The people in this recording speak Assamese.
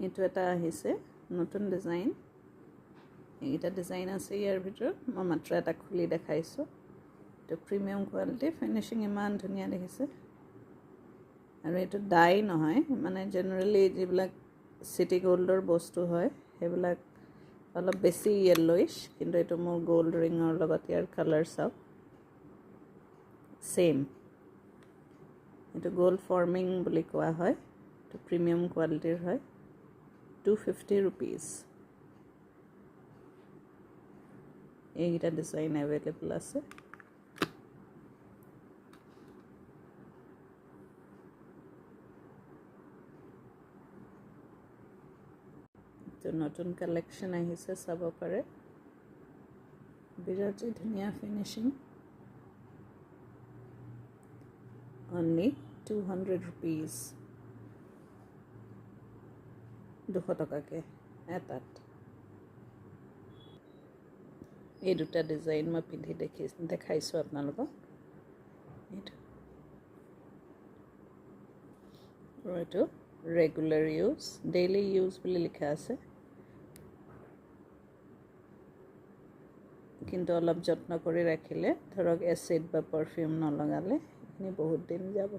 এইটো এটা আহিছে নতুন ডিজাইন এইটা ডিজাইন আছে ইয়াৰ ভিতৰত মই মাত্ৰ এটা খুলি দেখাইছো তো প্ৰিমিয়াম কোৱালিটি ফিনিশিং ইমান ধুনীয়া দেখিছে আৰু এইটো ডাই নহয় মানে জেনাৰেলি যিবিলাক সিটি গোল্ডৰ বস্তু হয় সেইবিলাক অলপ বেছি য়েলোইশ কিন্তু এইটো মোৰ গোল্ড ৰিঙৰ লগত ইয়াৰ কালাৰ চাওক সেম এইটো গোল্ড ফৰ্মিং বুলি কোৱা হয় তো প্ৰিমিয়াম কোৱালিটিৰ হয় 250 rupees এইটা ডিজাইন अवेलेबल আছে তো নতুন কালেকশন আহিছে চাব পাৰে বিৰাট ধুনীয়া ফিনিশিং only 200 rupees 200 টকাকে এটাত এই দুটা ডিজাইন মই পিন্ধি দেখাইছো আপোনালোকক এইটো ৰেগুলাৰ ইউজ ডেইলি ইউজ বুলি লিখা আছে কিন্তু অলপ যত্ন কৰি ৰাখিলে ধৰক এসিড বা পাৰফিউম নলগালে এনে বহুত দিন যাব